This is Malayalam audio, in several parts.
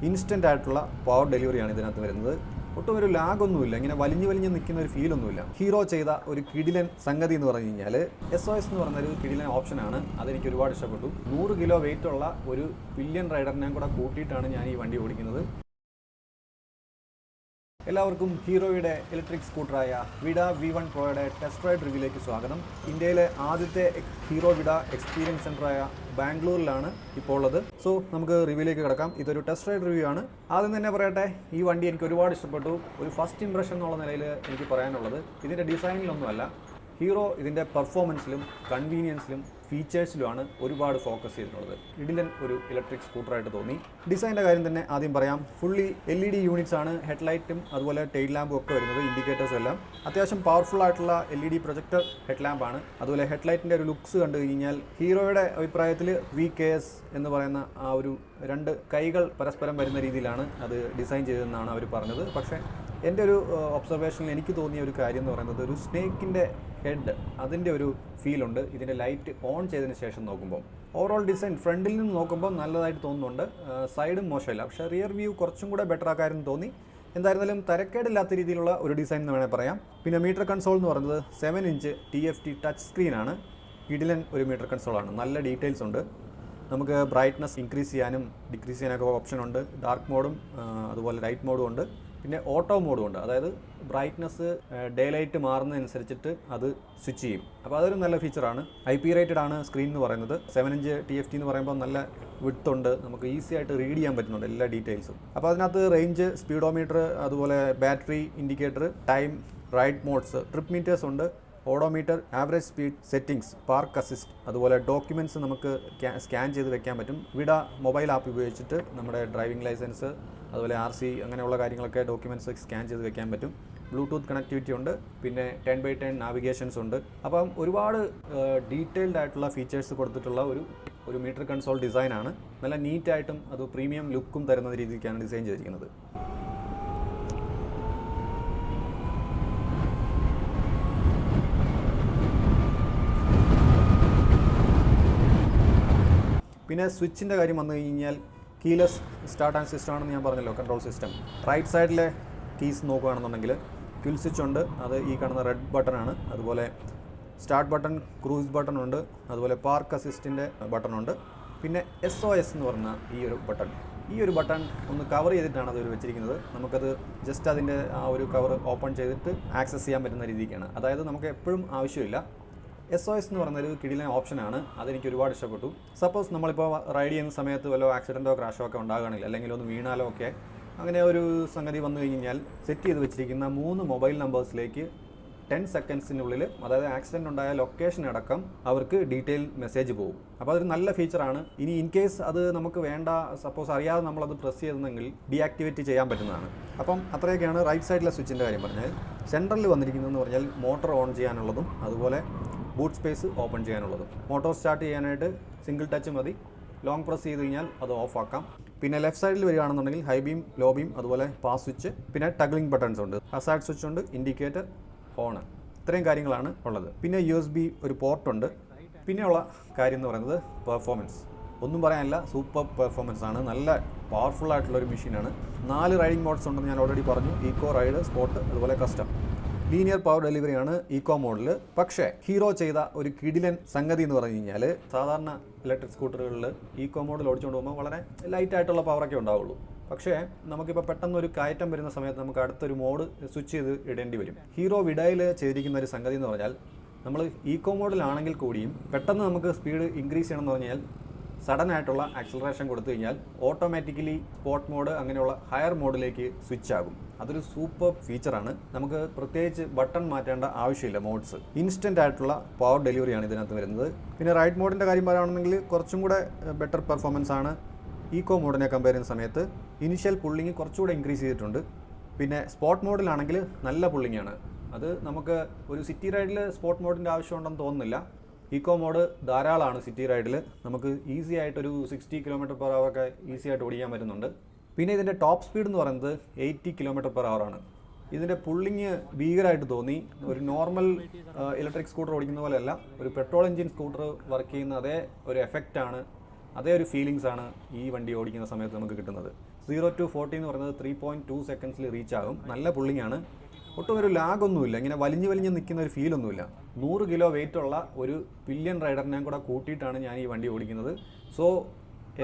ഇൻസ്റ്റൻ്റ് ആയിട്ടുള്ള പവർ ഡെലിവറിയാണ് ഇതിനകത്ത് വരുന്നത്. ഒട്ടും ഒരു ലാഗൊന്നുമില്ല, ഇങ്ങനെ വലിഞ്ഞ് നിൽക്കുന്ന ഒരു ഫീലൊന്നുമില്ല. ഹീറോ ചെയ്ത ഒരു കിടിലൻ സംഗതി എന്ന് പറഞ്ഞു കഴിഞ്ഞാൽ SOS എന്ന് പറഞ്ഞൊരു കിടിലൻ ഓപ്ഷനാണ്. അതെനിക്ക് ഒരുപാട് ഇഷ്ടപ്പെട്ടു. 100 കിലോ വെയിറ്റ് ഉള്ള ഒരു പില്യൺ റൈഡറിനെ കൂടെ കൂട്ടിയിട്ടാണ് ഞാൻ ഈ വണ്ടി ഓടിക്കുന്നത്. എല്ലാവർക്കും ഹീറോയുടെ ഇലക്ട്രിക് സ്കൂട്ടറായ വിഡ V1 പ്രോയുടെ ടെസ്റ്റ് റൈഡ് റിവ്യൂയിലേക്ക് സ്വാഗതം. ഇന്ത്യയിലെ ആദ്യത്തെ ഹീറോ വിഡ എക്സ്പീരിയൻസ് സെൻ്ററായ ബാംഗ്ലൂരിലാണ് ഇപ്പോൾ ഉള്ളത്. സോ നമുക്ക് റിവ്യൂയിലേക്ക് കിടക്കാം. ഇതൊരു ടെസ്റ്റ് റൈഡ് റിവ്യൂ ആണ്. ആദ്യം തന്നെ പറയട്ടെ, ഈ വണ്ടി എനിക്ക് ഒരുപാട് ഇഷ്ടപ്പെട്ടു. ഒരു ഫസ്റ്റ് ഇംപ്രഷൻ എന്നുള്ള നിലയിൽ എനിക്ക് പറയാനുള്ളത് ഇതിൻ്റെ ഡിസൈനിലൊന്നുമല്ല, ഹീറോ ഇതിൻ്റെ പെർഫോമൻസിലും കൺവീനിയൻസിലും ഫീച്ചേഴ്സിലുമാണ് ഒരുപാട് ഫോക്കസ് ചെയ്തിട്ടുള്ളത്. ഇടിലൻ ഒരു ഇലക്ട്രിക് സ്കൂട്ടറായിട്ട് തോന്നി. ഡിസൈൻ്റെ കാര്യം തന്നെ ആദ്യം പറയാം. ഫുള്ളി LED യൂണിറ്റ്സ് ആണ് ഹെഡ്ലൈറ്റും അതുപോലെ ടെയിൽ ലാമ്പും ഒക്കെ വരുന്നത്, ഇൻഡിക്കേറ്റേഴ്സും എല്ലാം. അത്യാവശ്യം പവർഫുൾ ആയിട്ടുള്ള LED പ്രൊജക്ടർ ഹെഡ്ലാമ്പാണ്. അതുപോലെ ഹെഡ്ലൈറ്റിൻ്റെ ഒരു ലുക്സ് കണ്ടു കഴിഞ്ഞാൽ ഹീറോയുടെ അഭിപ്രായത്തിൽ VKS എന്ന് പറയുന്ന ആ ഒരു രണ്ട് കൈകൾ പരസ്പരം വരുന്ന രീതിയിലാണ് അത് ഡിസൈൻ ചെയ്തതെന്നാണ് അവർ പറഞ്ഞത്. പക്ഷേ എൻ്റെ ഒരു ഒബ്സർവേഷനിൽ എനിക്ക് തോന്നിയ ഒരു കാര്യം എന്ന് പറയുന്നത് ഒരു സ്നേക്കിൻ്റെ ഹെഡ്, അതിൻ്റെ ഒരു ഫീലുണ്ട് ഇതിൻ്റെ ലൈറ്റ് ഓൺ ചെയ്തതിന് ശേഷം നോക്കുമ്പോൾ. ഓവറോൾ ഡിസൈൻ ഫ്രണ്ടിൽ നിന്ന് നോക്കുമ്പോൾ നല്ലതായിട്ട് തോന്നുന്നുണ്ട്. സൈഡും മോശമില്ല, പക്ഷേ റിയർ വ്യൂ കുറച്ചും കൂടെ ബെറ്റർ ആക്കാരെന്ന് തോന്നി. എന്തായിരുന്നാലും തരക്കേടില്ലാത്ത രീതിയിലുള്ള ഒരു ഡിസൈൻ എന്ന് വേണേൽ പറയാം. പിന്നെ മീറ്റർ കൺസോൾ എന്ന് പറയുന്നത് 7 ഇഞ്ച് TFT ടച്ച് സ്ക്രീനാണ്. ഇടിലൻ ഒരു മീറ്റർ കൺസോളാണ്. നല്ല ഡീറ്റെയിൽസ് ഉണ്ട്. നമുക്ക് ബ്രൈറ്റ്നസ് ഇൻക്രീസ് ചെയ്യാനും ഡിക്രീസ് ചെയ്യാനൊക്കെ ഓപ്ഷൻ ഉണ്ട്. ഡാർക്ക് മോഡും അതുപോലെ ലൈറ്റ് മോഡും ഉണ്ട്. പിന്നെ ഓട്ടോ മോഡും ഉണ്ട്. അതായത് ബ്രൈറ്റ്നസ് ഡേ ലൈറ്റ് മാറുന്നതനുസരിച്ചിട്ട് അത് സ്വിച്ച് ചെയ്യും. അപ്പോൾ അതൊരു നല്ല ഫീച്ചറാണ്. IP റേറ്റഡ് ആണ് സ്ക്രീൻ എന്ന് പറയുന്നത്. 7 ഇഞ്ച് TFT എന്ന് പറയുമ്പോൾ നല്ല വിഡ്ത്ത് ഉണ്ട്, നമുക്ക് ഈസി ആയിട്ട് റീഡ് ചെയ്യാൻ പറ്റുന്നുണ്ട് എല്ലാ ഡീറ്റെയിൽസും. അപ്പോൾ അതിനകത്ത് റേഞ്ച്, സ്പീഡോമീറ്റർ, അതുപോലെ battery indicator, time, ride modes, trip meters ഉണ്ട്, odometer, average speed, settings, park assist, അതുപോലെ ഡോക്യുമെൻറ്റ്സ് നമുക്ക് സ്കാൻ ചെയ്ത് വെക്കാൻ പറ്റും. വിഡ മൊബൈൽ ആപ്പ് ഉപയോഗിച്ചിട്ട് നമ്മുടെ ഡ്രൈവിംഗ് ലൈസൻസ്, അതുപോലെ RC അങ്ങനെയുള്ള കാര്യങ്ങളൊക്കെ ഡോക്യുമെൻറ്റ്സ് സ്കാൻ ചെയ്ത് വെക്കാൻ പറ്റും. ബ്ലൂടൂത്ത് കണക്ടിവിറ്റി ഉണ്ട്. പിന്നെ 10x10 നാവിഗേഷൻസ് ഉണ്ട്. അപ്പം ഒരുപാട് ഡീറ്റെയിൽഡ് ആയിട്ടുള്ള ഫീച്ചേഴ്സ് കൊടുത്തിട്ടുള്ള ഒരു മീറ്റർ കൺസോൾ ഡിസൈനാണ്. നല്ല നീറ്റായിട്ടും അത് പ്രീമിയം ലുക്കും തരുന്ന രീതിക്കാണ് ഡിസൈൻ ചെയ്തിരിക്കുന്നത്. പിന്നെ സ്വിച്ചിൻ്റെ കാര്യം വന്നു കഴിഞ്ഞാൽ കീലെസ് സ്റ്റാർട്ട് ആൻഡ് സിസ്റ്റം ആണെന്ന് ഞാൻ പറഞ്ഞല്ലോ, കൺട്രോൾ സിസ്റ്റം. റൈറ്റ് സൈഡിലെ കീസ് നോക്കുകയാണെന്നുണ്ടെങ്കിൽ ക്വിൽ സ്വിച്ച് ഉണ്ട്, അത് ഈ കാണുന്ന റെഡ് ബട്ടണാണ്. അതുപോലെ സ്റ്റാർട്ട് ബട്ടൺ, ക്രൂസ് ബട്ടൺ ഉണ്ട്, അതുപോലെ പാർക്ക് അസിസ്റ്റിൻ്റെ ബട്ടൺ ഉണ്ട്. പിന്നെ SOS എന്ന് പറഞ്ഞ ഈ ഒരു ബട്ടൺ ഒന്ന് കവർ ചെയ്തിട്ടാണ് അത് വെച്ചിരിക്കുന്നത്. നമുക്കത് ജസ്റ്റ് അതിൻ്റെ ആ ഒരു കവർ ഓപ്പൺ ചെയ്തിട്ട് ആക്സസ് ചെയ്യാൻ പറ്റുന്ന രീതിക്കാണ്. അതായത് നമുക്ക് എപ്പോഴും ആവശ്യമില്ല. SOS എന്ന് പറയുന്നൊരു കിടിലൻ ഓപ്ഷനാണ്. അതെനിക്ക് ഒരുപാട് ഇഷ്ടപ്പെട്ടു. സപ്പോസ് നമ്മളിപ്പോൾ റൈഡ് ചെയ്യുന്ന സമയത്ത് വല്ല ആക്സിഡൻറ്റോ ക്രാഷോ ഒക്കെ ഉണ്ടാകുകയാണെങ്കിൽ, അല്ലെങ്കിൽ ഒന്ന് വീണാലോ ഒക്കെ, അങ്ങനെ ഒരു സംഗതി വന്നു കഴിഞ്ഞാൽ സെറ്റ് ചെയ്ത് വെച്ചിരിക്കുന്ന 3 മൊബൈൽ നമ്പേഴ്സിലേക്ക് 10 സെക്കൻഡ്സിനുള്ളിൽ, അതായത് ആക്സിഡൻറ്റ് ഉണ്ടായ ലൊക്കേഷൻ അടക്കം അവർക്ക് ഡീറ്റെയിൽ മെസ്സേജ് പോകും. അപ്പോൾ അതൊരു നല്ല ഫീച്ചറാണ്. ഇനി ഇൻ കേസ് അത് നമുക്ക് വേണ്ട, സപ്പോസ് അറിയാതെ നമ്മളത് പ്രസ് ചെയ്തെങ്കിൽ ഡീആക്ടിവേറ്റ് ചെയ്യാൻ പറ്റുന്നതാണ്. അപ്പം അത്രയൊക്കെയാണ് റൈറ്റ് സൈഡിലെ സ്വിച്ചിൻ്റെ കാര്യം പറഞ്ഞാൽ. സെൻട്രലിൽ വന്നിരിക്കുന്നതെന്ന് പറഞ്ഞാൽ മോട്ടോർ ഓൺ ചെയ്യാനുള്ളതും അതുപോലെ ബൂട്ട് സ്പേസ് ഓപ്പൺ ചെയ്യാനുള്ളതും. മോട്ടോർ സ്റ്റാർട്ട് ചെയ്യാനായിട്ട് സിംഗിൾ ടച്ച് മതി. ലോങ് പ്രസ് ചെയ്ത് കഴിഞ്ഞാൽ അത് ഓഫ് ആക്കാം. പിന്നെ ലെഫ്റ്റ് സൈഡിൽ വരികയാണെന്നുണ്ടെങ്കിൽ ഹൈ ബീം, ലോ ബീം, അതുപോലെ പാസ് സ്വിച്ച്, പിന്നെ ടഗ്ലിംഗ് ബട്ടൺസ് ഉണ്ട്, ഹസാർഡ് സ്വിച്ച് ഉണ്ട്, ഇൻഡിക്കേറ്റർ, ഓൺ, ഇത്രയും കാര്യങ്ങളാണ് ഉള്ളത്. പിന്നെ USB ഒരു പോർട്ടുണ്ട്. പിന്നെയുള്ള കാര്യം എന്ന് പറയുന്നത് പെർഫോമൻസ്. ഒന്നും പറയാനില്ല, സൂപ്പർ പെർഫോമൻസ് ആണ്. നല്ല പവർഫുൾ ആയിട്ടുള്ളൊരു മെഷീനാണ്. 4 റൈഡിംഗ് മോഡ്സ് ഉണ്ടെന്ന് ഞാൻ ഓൾറെഡി പറഞ്ഞു. ഈക്കോ, റൈഡ്, സ്പോർട്ട്, അതുപോലെ കസ്റ്റം. ലീനിയർ പവർ ഡെലിവറിയാണ് ഈക്കോ മോഡിൽ. പക്ഷേ ഹീറോ ചെയ്ത ഒരു കിടിലൻ സംഗതി എന്ന് പറഞ്ഞു കഴിഞ്ഞാൽ, സാധാരണ ഇലക്ട്രിക് സ്കൂട്ടറുകളിൽ ഈക്കോ മോഡിൽ ഓടിച്ചുകൊണ്ട് പോകുമ്പോൾ വളരെ ലൈറ്റായിട്ടുള്ള പവറൊക്കെ ഉണ്ടാവുള്ളൂ. പക്ഷേ നമുക്കിപ്പോൾ പെട്ടെന്നൊരു കയറ്റം വരുന്ന സമയത്ത് നമുക്ക് അടുത്തൊരു മോഡ് സ്വിച്ച് ചെയ്ത് ഇടേണ്ടി വരും. ഹീറോ വിഡയിൽ ചെയ്തിരിക്കുന്ന ഒരു സംഗതി എന്ന് പറഞ്ഞാൽ, നമ്മൾ ഈക്കോ മോഡിലാണെങ്കിൽ കൂടിയും പെട്ടെന്ന് നമുക്ക് സ്പീഡ് ഇൻക്രീസ് ചെയ്യണമെന്ന് പറഞ്ഞാൽ സഡൻ ആയിട്ടുള്ള ആക്സിലറേഷൻ കൊടുത്തു കഴിഞ്ഞാൽ ഓട്ടോമാറ്റിക്കലി സ്പോർട്ട് മോഡ് അങ്ങനെയുള്ള ഹയർ മോഡിലേക്ക് സ്വിച്ച് ആകും. അതൊരു സൂപ്പർ ഫീച്ചറാണ്. നമുക്ക് പ്രത്യേകിച്ച് ബട്ടൺ മാറ്റേണ്ട ആവശ്യമില്ല. മോഡ്സ് ഇൻസ്റ്റൻ്റ് ആയിട്ടുള്ള പവർ ഡെലിവറിയാണ് ഇതിനകത്ത് വരുന്നത്. പിന്നെ റൈഡ് മോഡിൻ്റെ കാര്യം പറയുകയാണെങ്കിൽ കുറച്ചും കൂടെ ബെറ്റർ പെർഫോമൻസ് ആണ് ഈക്കോ മോഡിനെ കമ്പയർ ചെയ്യുന്ന സമയത്ത്. ഇനിഷ്യൽ പുള്ളിങ് കുറച്ചുകൂടെ ഇൻക്രീസ് ചെയ്തിട്ടുണ്ട്. പിന്നെ സ്പോർട്ട് മോഡിലാണെങ്കിൽ നല്ല പുള്ളിങ്ങാണ്. അത് നമുക്ക് ഒരു സിറ്റി റൈഡിൽ സ്പോർട്ട് മോഡിൻ്റെ ആവശ്യമുണ്ടെന്ന് തോന്നുന്നില്ല. ഈക്കോ മോഡ് ധാരാളമാണ് സിറ്റി റൈഡിൽ. നമുക്ക് ഈസി ആയിട്ടൊരു 60 km/h ഒക്കെ ഈസി ആയിട്ട് ഓടിക്കാൻ പറ്റുന്നുണ്ട്. പിന്നെ ഇതിൻ്റെ ടോപ്പ് സ്പീഡ് എന്ന് പറയുന്നത് 80 km/h ആണ്. ഇതിൻ്റെ പുള്ളിങ് ഭീകരമായിട്ട് തോന്നി. ഒരു നോർമൽ ഇലക്ട്രിക് സ്കൂട്ടർ ഓടിക്കുന്ന പോലെയല്ല, ഒരു പെട്രോൾ എഞ്ചിൻ സ്കൂട്ടർ വർക്ക് ചെയ്യുന്ന അതേ ഒരു എഫക്റ്റാണ്, അതേ ഒരു ഫീലിങ്സാണ് ഈ വണ്ടി ഓടിക്കുന്ന സമയത്ത് നമുക്ക് കിട്ടുന്നത്. 0 to 40 എന്ന് പറയുന്നത് 3.2 സെക്കൻഡ്സിൽ റീച്ച് ആകും. നല്ല പുള്ളിങ് ആണ്. ഒട്ടും ഒരു ലാഗൊന്നുമില്ല, ഇങ്ങനെ വലിഞ്ഞ് നിൽക്കുന്ന ഒരു ഫീലൊന്നുമില്ല. 100 കിലോ വെയിറ്റ് ഉള്ള ഒരു പില്യൺ റൈഡറിനെ കൂടെ കൂട്ടിയിട്ടാണ് ഞാൻ ഈ വണ്ടി ഓടിക്കുന്നത്. സോ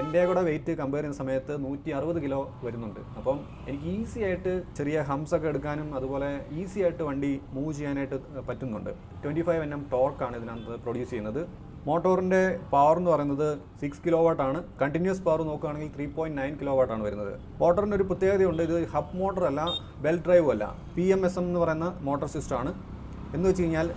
എൻ്റെ കൂടെ വെയിറ്റ് കമ്പയർ ചെയ്യുന്ന സമയത്ത് 160 കിലോ വരുന്നുണ്ട്. അപ്പം എനിക്ക് ഈസി ആയിട്ട് ചെറിയ ഹംസൊക്കെ എടുക്കാനും അതുപോലെ ഈസി ആയിട്ട് വണ്ടി മൂവ് ചെയ്യാനായിട്ട് പറ്റുന്നുണ്ട്. 25 Nm ടോർക്കാണ് ഇതിനകത്ത് പ്രൊഡ്യൂസ് ചെയ്യുന്നത്. മോട്ടോറിൻ്റെ പവർ എന്ന് പറയുന്നത് 6 കിലോ വാട്ടാണ്. കണ്ടിന്യൂസ് പവർ നോക്കുകയാണെങ്കിൽ 3.9 കിലോ വാട്ടാണ് വരുന്നത്. മോട്ടറിന് ഒരു പ്രത്യേകതയുണ്ട്, ഇത് ഹബ് മോട്ടർ അല്ല, ബെൽറ്റ് ഡ്രൈവും അല്ല, PMSM എന്ന് പറയുന്ന മോട്ടോർ സിസ്റ്റമാണ്. എന്ന് വെച്ച് കഴിഞ്ഞാൽ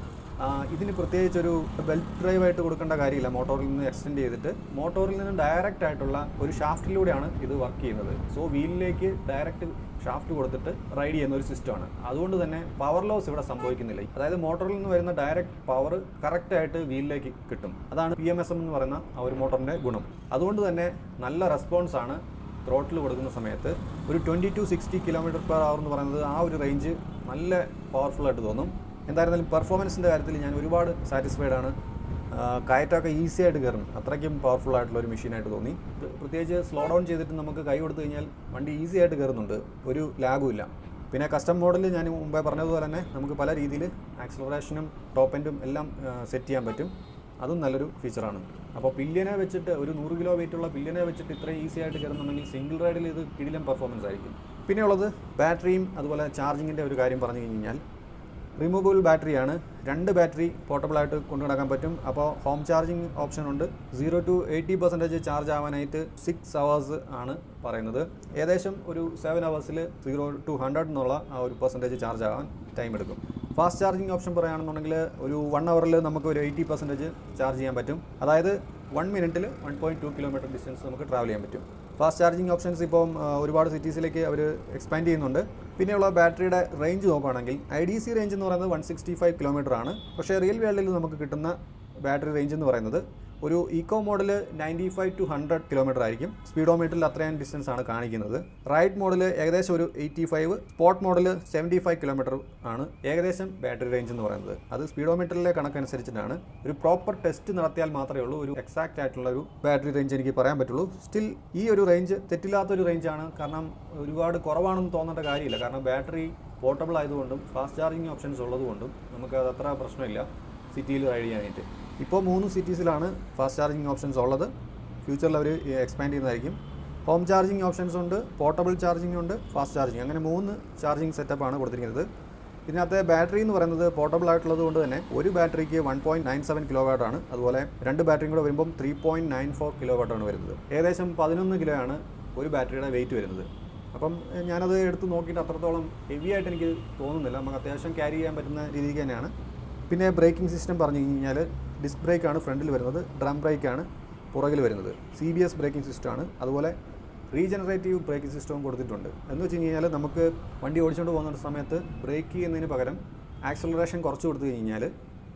ഇതിന് പ്രത്യേകിച്ചൊരു ബെൽറ്റ് ഡ്രൈവായിട്ട് കൊടുക്കേണ്ട കാര്യമില്ല. മോട്ടോറിൽ നിന്ന് എക്സ്റ്റെൻഡ് ചെയ്തിട്ട് മോട്ടോറിൽ നിന്ന് ഡയറക്റ്റ് ആയിട്ടുള്ള ഒരു ഷാഫ്റ്റിലൂടെയാണ് ഇത് വർക്ക് ചെയ്യുന്നത്. സോ വീലിലേക്ക് ഡയറക്റ്റ് ഷാഫ്റ്റ് കൊടുത്തിട്ട് റൈഡ് ചെയ്യുന്ന ഒരു സിസ്റ്റമാണ്. അതുകൊണ്ട് തന്നെ പവർ ലോസ് ഇവിടെ സംഭവിക്കുന്നില്ല. അതായത് മോട്ടോറിൽ നിന്ന് വരുന്ന ഡയറക്റ്റ് പവർ കറക്റ്റായിട്ട് വീലിലേക്ക് കിട്ടും. അതാണ് PMSM എന്ന് പറയുന്ന ആ ഒരു മോട്ടറിൻ്റെ ഗുണം. അതുകൊണ്ട് തന്നെ നല്ല റെസ്പോൺസാണ് ത്രോട്ടിൽ കൊടുക്കുന്ന സമയത്ത്. ഒരു 20 to 60 km/h എന്ന് പറയുന്നത് ആ ഒരു റേഞ്ച് നല്ല പവർഫുള്ളായിട്ട് തോന്നും. എന്തായിരുന്നാലും പെർഫോമൻസിൻ്റെ കാര്യത്തിൽ ഞാൻ ഒരുപാട് സാറ്റിസ്ഫൈഡ് ആണ്. കയറ്റമൊക്കെ ഈസി ആയിട്ട് കയറും, അത്രയ്ക്കും പവർഫുൾ ആയിട്ടുള്ള ഒരു മെഷീനായിട്ട് തോന്നി. പ്രത്യേകിച്ച് സ്ലോ ഡൗൺ ചെയ്തിട്ട് നമുക്ക് കൈ കൊടുത്തു കഴിഞ്ഞാൽ വണ്ടി ഈസി ആയിട്ട് കയറുന്നുണ്ട്, ഒരു ലാഗും ഇല്ല. പിന്നെ കസ്റ്റം മോഡലിൽ ഞാൻ മുമ്പേ പറഞ്ഞതുപോലെ തന്നെ നമുക്ക് പല രീതിയിൽ ആക്സലറേഷനും ടോപ്പ് എൻഡും എല്ലാം സെറ്റ് ചെയ്യാൻ പറ്റും. അതും നല്ലൊരു ഫീച്ചറാണ്. അപ്പോൾ പില്യനെ വെച്ചിട്ട് ഒരു 100 കിലോ വെയിറ്റുള്ള പില്യനെ വെച്ചിട്ട് ഇത്രയും ഈസി ആയിട്ട് കയറുന്നുണ്ടെങ്കിൽ സിംഗിൾ റൈഡിൽ ഇത് കിടിലം പെർഫോമൻസ് ആയിരിക്കും. പിന്നെയുള്ളത് ബാറ്ററിയും അതുപോലെ ചാർജിങ്ങിൻ്റെ ഒരു കാര്യം പറഞ്ഞു കഴിഞ്ഞാൽ റിമൂവബിൾ ബാറ്ററിയാണ്. 2 ബാറ്ററി പോർട്ടബിളായിട്ട് കൊണ്ടു നടക്കാൻ പറ്റും. അപ്പോൾ ഹോം ചാർജിങ് ഓപ്ഷൻ ഉണ്ട്. 0 to 80% ചാർജ് ആവാനായിട്ട് 6 hours ആണ് പറയുന്നത്. ഏകദേശം ഒരു 7 hours 0 to 100 എന്നുള്ള ആ ഒരു പെർസെൻറ്റേജ് ചാർജ് ആവാൻ ടൈം എടുക്കും. ഫാസ്റ്റ് ചാർജിങ് ഓപ്ഷൻ പറയുകയാണെന്നുണ്ടെങ്കിൽ ഒരു 1 hour നമുക്ക് ഒരു 80% ചാർജ് ചെയ്യാൻ പറ്റും. അതായത് 1 minute 1.2 കിലോമീറ്റർ ഡിസ്റ്റൻസ് നമുക്ക് ട്രാവൽ ചെയ്യാൻ പറ്റും. ഫാസ്റ്റ് ചാർജിങ് ഓപ്ഷൻസ് ഇപ്പം ഒരുപാട് സിറ്റീസിലേക്ക് അവർ എക്സ്പാൻഡ് ചെയ്യുന്നുണ്ട്. പിന്നെയുള്ള ബാറ്ററിയുടെ റേഞ്ച് നോക്കുകയാണെങ്കിൽ IDC റേഞ്ച് എന്ന് പറയുന്നത് 165 കിലോമീറ്റർ ആണ്. പക്ഷേ റിയൽ വേൾഡിൽ നമുക്ക് കിട്ടുന്ന ബാറ്ററി റേഞ്ച് എന്ന് പറയുന്നത് ഒരു ഈക്കോ മോഡൽ 95 to 100 കിലോമീറ്റർ ആയിരിക്കും. സ്പീഡോമീറ്ററിൽ അത്രയും ഡിസ്റ്റൻസ് ആണ് കാണിക്കുന്നത്. റൈഡ് മോഡൽ ഏകദേശം ഒരു 85, സ്പോർട്ട് മോഡൽ 75 കിലോമീറ്റർ ആണ് ഏകദേശം ബാറ്ററി റേഞ്ച് എന്ന് പറയുന്നത്. അത് സ്പീഡോമീറ്ററിലെ കണക്കനുസരിച്ചിട്ടാണ്. ഒരു പ്രോപ്പർ ടെസ്റ്റ് നടത്തിയാൽ മാത്രമേ ഉള്ളൂ ഒരു എക്സാക്റ്റ് ആയിട്ടുള്ള ഒരു ബാറ്ററി റേഞ്ച് എനിക്ക് പറയാൻ പറ്റുള്ളൂ. സ്റ്റിൽ ഈ ഒരു റേഞ്ച് തെറ്റില്ലാത്തൊരു റേഞ്ചാണ്. കാരണം ഒരുപാട് കുറവാണെന്ന് തോന്നേണ്ട കാര്യമില്ല. കാരണം ബാറ്ററി പോർട്ടബിൾ ആയതുകൊണ്ടും ഫാസ്റ്റ് ചാർജിങ് ഓപ്ഷൻസ് ഉള്ളതുകൊണ്ടും നമുക്ക് അത് അത്ര പ്രശ്നമില്ല സിറ്റിയിൽ റൈഡ് ചെയ്യാനായിട്ട്. ഇപ്പോൾ 3 സിറ്റീസിലാണ് ഫാസ്റ്റ് ചാർജിങ് ഓപ്ഷൻസ് ഉള്ളത്. ഫ്യൂച്ചറിൽ അവർ എക്സ്പാൻഡ് ചെയ്യുന്നതായിരിക്കും. ഹോം ചാർജിങ് ഓപ്ഷൻസ് ഉണ്ട്, പോർട്ടബിൾ ചാർജിങ് ഉണ്ട്, ഫാസ്റ്റ് ചാർജിങ്, അങ്ങനെ 3 ചാർജിങ് സെറ്റപ്പാണ് കൊടുത്തിരിക്കുന്നത്. ഇതിനകത്തെ ബാറ്ററി എന്ന് പറയുന്നത് പോർട്ടബിൾ ആയിട്ടുള്ളത് കൊണ്ട് തന്നെ ഒരു ബാറ്ററിക്ക് 1.97 കിലോ വാട്ടാണ്. അതുപോലെ 2 ബാറ്ററിയും കൂടെ വരുമ്പം 3.94 കിലോ വാട്ടാണ് വരുന്നത്. ഏകദേശം 11 കിലോ ആണ് ഒരു ബാറ്ററിയുടെ വെയിറ്റ് വരുന്നത്. അപ്പം ഞാനത് എടുത്ത് നോക്കിയിട്ട് അത്രത്തോളം ഹെവി ആയിട്ട് എനിക്ക് തോന്നുന്നില്ല. നമുക്ക് അത്യാവശ്യം ക്യാരി ചെയ്യാൻ പറ്റുന്ന രീതിക്ക് തന്നെയാണ്. പിന്നെ ബ്രേക്കിംഗ് സിസ്റ്റം പറഞ്ഞു കഴിഞ്ഞാൽ ഡിസ്ക് ബ്രേക്കാണ് ഫ്രണ്ടിൽ വരുന്നത്, ഡ്രം ബ്രേക്കാണ് പുറകിൽ വരുന്നത്, CBS ബ്രേക്കിംഗ് സിസ്റ്റമാണ്. അതുപോലെ റീജനറേറ്റീവ് ബ്രേക്കിംഗ് സിസ്റ്റവും കൊടുത്തിട്ടുണ്ട്. എന്ന് വെച്ച് കഴിഞ്ഞാൽ നമുക്ക് വണ്ടി ഓടിച്ചുകൊണ്ട് പോകുന്ന സമയത്ത് ബ്രേക്ക് ചെയ്യുന്നതിന് പകരം ആക്സലറേഷൻ കുറച്ച് കൊടുത്തു കഴിഞ്ഞാൽ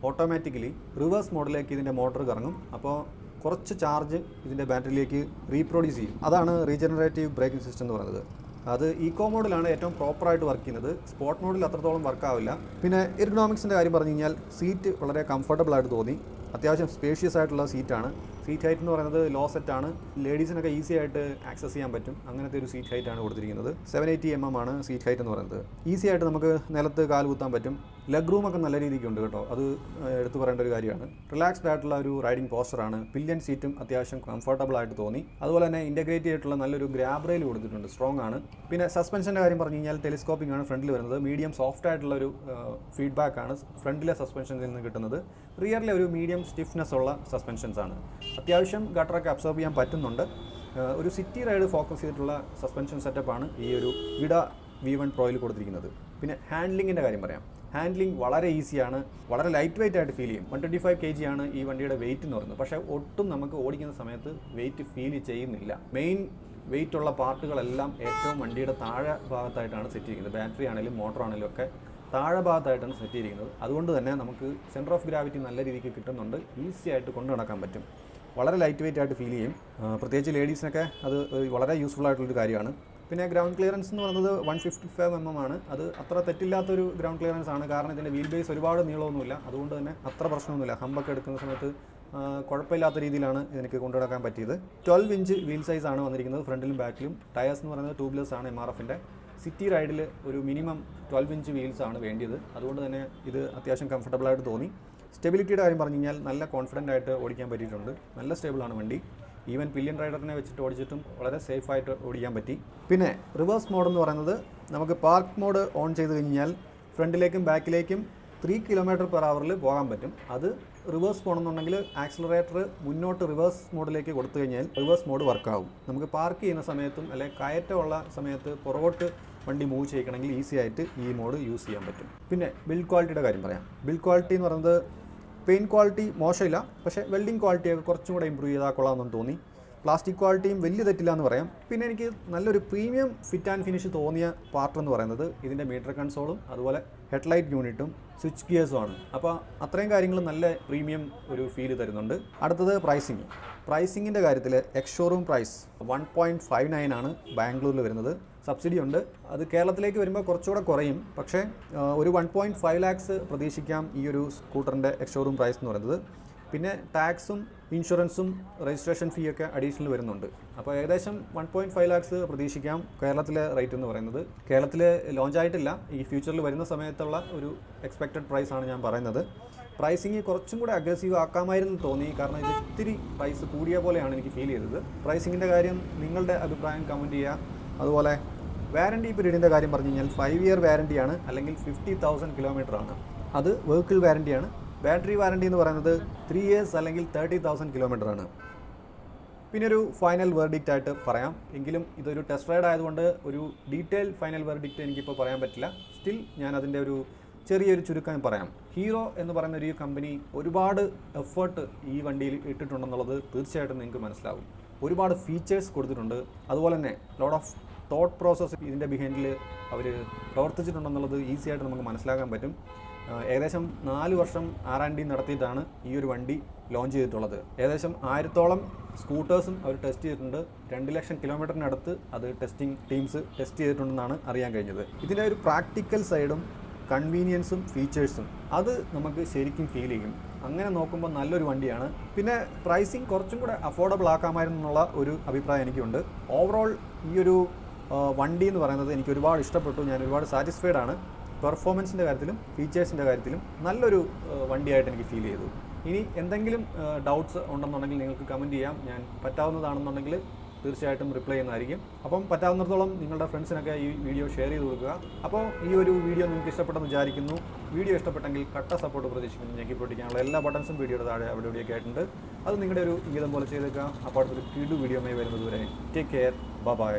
ഓട്ടോമാറ്റിക്കലി റിവേഴ്സ് മോഡിലേക്ക് ഇതിൻ്റെ മോട്ടർ കറങ്ങും. അപ്പോൾ കുറച്ച് ചാർജ് ഇതിൻ്റെ ബാറ്ററിയിലേക്ക് റീപ്രൊഡ്യൂസ് ചെയ്യും. അതാണ് റീജനറേറ്റീവ് ബ്രേക്കിംഗ് സിസ്റ്റം എന്ന് പറയുന്നത്. അത് ഈക്കോ മോഡിലാണ് ഏറ്റവും പ്രോപ്പറായിട്ട് വർക്ക് ചെയ്യുന്നത്. സ്പോർട്ട് മോഡിൽ അത്രത്തോളം വർക്കാവില്ല. പിന്നെ എർഗണോമിക്സിൻ്റെ കാര്യം പറഞ്ഞു കഴിഞ്ഞാൽ സീറ്റ് വളരെ കംഫർട്ടബിൾ ആയിട്ട് തോന്നി. അത്യാവശ്യം സ്പേഷ്യസ് ആയിട്ടുള്ള സീറ്റാണ്. സീറ്റ് ഹൈറ്റ് എന്ന് പറയുന്നത് ലോ സെറ്റാണ്. ലേഡീസിനൊക്കെ ഈസി ആയിട്ട് ആക്സസ് ചെയ്യാൻ പറ്റും. അങ്ങനത്തെ ഒരു സീറ്റ് ഹൈറ്റാണ് കൊടുത്തിരിക്കുന്നത്. 780 mm ആണ് സീറ്റ് ഹൈറ്റ് എന്ന് പറയുന്നത്. ഈസി ആയിട്ട് നമുക്ക് നിലത്ത് കാൽ കുത്താൻ പറ്റും. ലെഗ് റൂമൊക്കെ നല്ല രീതിക്ക് ഉണ്ട് കേട്ടോ, അത് എടുത്തു പറയേണ്ട ഒരു കാര്യമാണ്. റിലാക്സ്ഡ് ആയിട്ടുള്ള ഒരു റൈഡിംഗ് പോസ്റ്ററാണ്. പില്യൻ സീറ്റും അത്യാവശ്യം കംഫർട്ടബിൾ ആയിട്ട് തോന്നി. അതുപോലെ തന്നെ ഇൻ്റഗ്രേറ്റ് ചെയ്തിട്ടുള്ള നല്ലൊരു ഗ്രാബ് റെയിൽ കൊടുത്തിട്ടുണ്ട്, സ്ട്രോങ് ആണ്. പിന്നെ സസ്പെൻഷൻ്റെ കാര്യം പറഞ്ഞു കഴിഞ്ഞാൽ ടെലിസ്കോപ്പിംഗ് ആണ് ഫ്രണ്ടിൽ വരുന്നത്. മീഡിയം സോഫ്റ്റ് ആയിട്ടുള്ള ഒരു ഫീഡ്ബാക്ക് ആണ് ഫ്രണ്ടിലെ സസ്പെൻഷനിൽ നിന്ന് കിട്ടുന്നത്. റിയറിലെ ഒരു മീഡിയം സ്റ്റിഫ്നെസ് ഉള്ള സസ്പെൻഷൻസ് ആണ്. അത്യാവശ്യം ഗട്ടറൊക്കെ അബ്സോർബ് ചെയ്യാൻ പറ്റുന്നുണ്ട്. ഒരു സിറ്റി റൈഡ് ഫോക്കസ് ചെയ്തിട്ടുള്ള സസ്പെൻഷൻ സെറ്റപ്പാണ് ഈ ഒരു വിഡ V1 Proയിൽ കൊടുത്തിരിക്കുന്നത്. പിന്നെ ഹാൻഡ്ലിങ്ങിൻ്റെ കാര്യം പറയാം. ഹാൻഡ്ലിംഗ് വളരെ ഈസിയാണ്, വളരെ ലൈറ്റ് വെയിറ്റ് ആയിട്ട് ഫീൽ ചെയ്യും. 125 kg ആണ് ഈ വണ്ടിയുടെ വെയിറ്റ് എന്ന് പറയുന്നത്. പക്ഷേ ഒട്ടും നമുക്ക് ഓടിക്കുന്ന സമയത്ത് വെയിറ്റ് ഫീൽ ചെയ്യുന്നില്ല. മെയിൻ വെയിറ്റ് ഉള്ള പാർട്ടുകളെല്ലാം ഏറ്റവും വണ്ടിയുടെ താഴെ ഭാഗത്തായിട്ടാണ് സെറ്റ് ചെയ്തിരിക്കുന്നത്. ബാറ്ററി ആണെങ്കിലും മോട്ടർ ആണെങ്കിലും ഒക്കെ താഴെ ഭാഗത്തായിട്ടാണ് സെറ്റ് ചെയ്തിരിക്കുന്നത്. അതുകൊണ്ട് തന്നെ നമുക്ക് സെൻറ്റർ ഓഫ് ഗ്രാവിറ്റി നല്ല രീതിക്ക് കിട്ടുന്നുണ്ട്. ഈസി ആയിട്ട് കൊണ്ടു നടക്കാൻ പറ്റും. വളരെ ലൈറ്റ് വെയിറ്റ് ആയിട്ട് ഫീൽ ചെയ്യും. പ്രത്യേകിച്ച് ലേഡീസിനൊക്കെ അത് വളരെ യൂസ്ഫുൾ ആയിട്ടുള്ളൊരു കാര്യമാണ്. പിന്നെ ഗ്രൗണ്ട് ക്ലിയറൻസ് എന്ന് പറയുന്നത് 155 mm ആണ്. അത് അത്ര തെറ്റില്ലാത്തൊരു ഗ്രൗണ്ട് ക്ലിയറൻസ് ആണ്. കാരണം ഇതിൻ്റെ വീൽ ബേസ് ഒരുപാട് നീളമൊന്നുമില്ല. അതുകൊണ്ട് തന്നെ അത്ര പ്രശ്നമൊന്നുമില്ല. ഹമ്പൊക്കെ എടുക്കുന്ന സമയത്ത് കുഴപ്പമില്ലാത്ത രീതിയിലാണ് എനിക്ക് കൊണ്ടുനടക്കാൻ പറ്റിയത്. 12 ഇഞ്ച് വീൽ സൈസാണ് വന്നിരിക്കുന്നത് ഫ്രണ്ടിലും ബാക്കിലും. ടയേഴ്സ് എന്ന് പറയുന്നത് ട്യൂബ്ലെസ് ആണ് MRFൻ്റെ. സിറ്റി റൈഡിൽ ഒരു മിനിമം 12 ഇഞ്ച് വീൽസ് ആണ് വേണ്ടിയത്. അതുകൊണ്ട് തന്നെ ഇത് അത്യാവശ്യം കംഫർട്ടബിളായിട്ട് തോന്നി. സ്റ്റെബിലിറ്റിയുടെ കാര്യം പറഞ്ഞു കഴിഞ്ഞാൽ നല്ല കോൺഫിഡൻ്റ് ആയിട്ട് ഓടിക്കാൻ പറ്റിയിട്ടുണ്ട്. നല്ല സ്റ്റേബിളാണ് വണ്ടി. ഈവൻ പില്യൻ റൈഡറിനെ വെച്ചിട്ട് ഓടിച്ചിട്ടും വളരെ സേഫായിട്ട് ഓടിക്കാൻ പറ്റി. പിന്നെ റിവേഴ്സ് മോഡ് എന്ന് പറയുന്നത് നമുക്ക് പാർക്ക് മോഡ് ഓൺ ചെയ്ത് കഴിഞ്ഞാൽ ഫ്രണ്ടിലേക്കും ബാക്കിലേക്കും 3 km/h പോകാൻ പറ്റും. അത് റിവേഴ്സ് പോകണമെന്നുണ്ടെങ്കിൽ ആക്സിലറേറ്റർ മുന്നോട്ട് റിവേഴ്സ് മോഡിലേക്ക് കൊടുത്തു കഴിഞ്ഞാൽ റിവേഴ്സ് മോഡ് വർക്കാവും. നമുക്ക് പാർക്ക് ചെയ്യുന്ന സമയത്തും അല്ലെങ്കിൽ കയറ്റമുള്ള സമയത്ത് പുറകോട്ട് വണ്ടി മൂവ് ചെയ്യിക്കണമെങ്കിൽ ഈസി ആയിട്ട് ഈ മോഡ് യൂസ് ചെയ്യാൻ പറ്റും. പിന്നെ ബിൽഡ് ക്വാളിറ്റിയുടെ കാര്യം പറയാം. ബിൽഡ് ക്വാളിറ്റി എന്ന് പറയുന്നത് പെയിൻറ്റ് ക്വാളിറ്റി മോശമില്ല, പക്ഷേ വെൽഡിംഗ് ക്വാളിറ്റിയൊക്കെ കുറച്ചും കൂടെ ഇമ്പ്രൂവ് ചെയ്താൽ കൊള്ളാമെന്ന് തോന്നി. പ്ലാസ്റ്റിക് ക്വാളിറ്റിയും വലിയ തെറ്റില്ല എന്ന് പറയാം. പിന്നെ എനിക്ക് നല്ലൊരു പ്രീമിയം ഫിറ്റ് ആൻഡ് ഫിനിഷ് തോന്നിയ പാർട്ട് എന്ന് പറയുന്നത് ഇതിൻ്റെ മീറ്റർ കൺസോളും അതുപോലെ ഹെഡ്ലൈറ്റ് യൂണിറ്റും സ്വിച്ച് ഗിയേഴ്സും ആണ്. അപ്പോൾ അത്രയും കാര്യങ്ങൾ നല്ല പ്രീമിയം ഒരു ഫീൽ തരുന്നുണ്ട്. അടുത്തത് പ്രൈസിങ്ങിൻ്റെ കാര്യത്തിൽ എക്സ് ഷോറൂം പ്രൈസ് 1.59 ആണ് ബാംഗ്ലൂരിൽ വരുന്നത്. സബ്സിഡി ഉണ്ട്. അത് കേരളത്തിലേക്ക് വരുമ്പോൾ കുറച്ചുകൂടെ കുറയും. പക്ഷേ ഒരു 1.5 lakhs പ്രതീക്ഷിക്കാം ഈ ഒരു സ്കൂട്ടറിൻ്റെ എക്സ് ഷോറൂം പ്രൈസ് എന്ന് പറയുന്നത്. പിന്നെ ടാക്സും ഇൻഷുറൻസും രജിസ്ട്രേഷൻ ഫീ ഒക്കെ അഡീഷണൽ വരുന്നുണ്ട്. അപ്പോൾ ഏകദേശം 1.5 lakhs പ്രതീക്ഷിക്കാം കേരളത്തിലെ റേറ്റ് എന്ന് പറയുന്നത്. കേരളത്തിൽ ലോഞ്ച് ആയിട്ടില്ല. ഈ ഫ്യൂച്ചറിൽ വരുന്ന സമയത്തുള്ള ഒരു എക്സ്പെക്റ്റഡ് പ്രൈസാണ് ഞാൻ പറയുന്നത്. പ്രൈസിങ് കുറച്ചും കൂടെ അഗ്രസീവ് ആക്കാമായിരുന്നു തോന്നി. കാരണം ഇത് ഇത്തിരി പ്രൈസ് കൂടിയ പോലെയാണ് എനിക്ക് ഫീൽ ചെയ്തത്. പ്രൈസിങ്ങിൻ്റെ കാര്യം നിങ്ങളുടെ അഭിപ്രായം കമൻറ്റ് ചെയ്യുക. അതുപോലെ വാറണ്ടി പീരീഡിൻ്റെ കാര്യം പറഞ്ഞു കഴിഞ്ഞാൽ 5 year വാറണ്ടിയാണ്, അല്ലെങ്കിൽ 50,000 km ആണ്. അത് വെഹിക്കിൾ വാറണ്ടിയാണ്. ബാറ്ററി വാറണ്ടി എന്ന് പറയുന്നത് 3 years അല്ലെങ്കിൽ 30,000 km ആണ്. പിന്നെ ഒരു ഫൈനൽ വെർഡിക്റ്റ് ആയിട്ട് പറയാം. എങ്കിലും ഇതൊരു ടെസ്റ്റ് റൈഡ് ആയതുകൊണ്ട് ഒരു ഡീറ്റെയിൽ ഫൈനൽ വെർഡിക്റ്റ് എനിക്കിപ്പോൾ പറയാൻ പറ്റില്ല. സ്റ്റിൽ ഞാൻ അതിൻ്റെ ഒരു ചെറിയൊരു ചുരുക്കം പറയാം. ഹീറോ എന്ന് പറയുന്ന ഒരു കമ്പനി ഒരുപാട് എഫേർട്ട് ഈ വണ്ടിയിൽ ഇട്ടിട്ടുണ്ടെന്നുള്ളത് തീർച്ചയായിട്ടും നിങ്ങൾക്ക് മനസ്സിലാവും. ഒരുപാട് ഫീച്ചേഴ്സ് കൊടുത്തിട്ടുണ്ട്. അതുപോലെ തന്നെ ലോട്ട് ഓഫ് തോട്ട് പ്രോസസ്സ് ഇതിൻ്റെ ബിഹൈൻഡിൽ അവർ പ്രവർത്തിച്ചിട്ടുണ്ടെന്നുള്ളത് ഈസി ആയിട്ട് നമുക്ക് മനസ്സിലാക്കാൻ പറ്റും. ഏകദേശം 4 വർഷം R&D നടത്തിയിട്ടാണ് ഈ ഒരു വണ്ടി ലോഞ്ച് ചെയ്തിട്ടുള്ളത്. ഏകദേശം 1000-ഓളം സ്കൂട്ടേഴ്സും അവർ ടെസ്റ്റ് ചെയ്തിട്ടുണ്ട്. 2 ലക്ഷം കിലോമീറ്ററിനടുത്ത് അത് ടെസ്റ്റിംഗ് ടീംസ് ടെസ്റ്റ് ചെയ്തിട്ടുണ്ടെന്നാണ് അറിയാൻ കഴിഞ്ഞത്. ഇതിൻ്റെ ഒരു പ്രാക്ടിക്കൽ സൈഡും കൺവീനിയൻസും ഫീച്ചേഴ്സും അത് നമുക്ക് ശരിക്കും ഫീൽ ചെയ്യും. അങ്ങനെ നോക്കുമ്പോൾ നല്ലൊരു വണ്ടിയാണ്. പിന്നെ പ്രൈസിങ് കുറച്ചും കൂടെ അഫോർഡബിൾ ആക്കാമായിരുന്നു എന്നുള്ള ഒരു അഭിപ്രായം എനിക്കുണ്ട്. ഓവറോൾ ഈ ഒരു വണ്ടി എന്ന് പറയുന്നത് എനിക്ക് ഒരുപാട് ഇഷ്ടപ്പെട്ടു. ഞാൻ ഒരുപാട് സാറ്റിസ്ഫൈഡ് ആണ്. പെർഫോമൻസിൻ്റെ കാര്യത്തിലും ഫീച്ചേഴ്സിൻ്റെ കാര്യത്തിലും നല്ലൊരു വണ്ടിയായിട്ട് എനിക്ക് ഫീൽ ചെയ്തു. ഇനി എന്തെങ്കിലും ഡൗട്ട്സ് ഉണ്ടെന്നുണ്ടെങ്കിൽ നിങ്ങൾക്ക് കമൻറ്റ് ചെയ്യാം. ഞാൻ പറ്റാവുന്നതാണെന്നുണ്ടെങ്കിൽ തീർച്ചയായിട്ടും റിപ്ലൈ ചെയ്യുന്നതായിരിക്കും. അപ്പം പറ്റാവുന്നിടത്തോളം നിങ്ങളുടെ ഫ്രണ്ട്സിനൊക്കെ ഈ വീഡിയോ ഷെയർ ചെയ്ത് കൊടുക്കുക. അപ്പോൾ ഈ ഒരു വീഡിയോ നിങ്ങൾക്ക് ഇഷ്ടപ്പെട്ടെന്ന് വിചാരിക്കുന്നു. വീഡിയോ ഇഷ്ടപ്പെട്ടെങ്കിൽ കട്ട സപ്പോർട്ട് പ്രതീക്ഷിക്കുന്നു. ഞെക്കി പൊട്ടിക്കാനുള്ള എല്ലാ ബട്ടൺസും വീഡിയോയുടെ താഴെ അവിടെ ഇവിടെയൊക്കെ ആയിട്ടുണ്ട്. അത് നിങ്ങളുടെ ഒരു ഇംഗിതം പോലെ ചെയ്തേക്കാം. അപ്പോൾ അടുത്തൊരു വീഡിയോയുമായി വരുന്നതുവരെ ടേക്ക് കെയർ. ബൈ.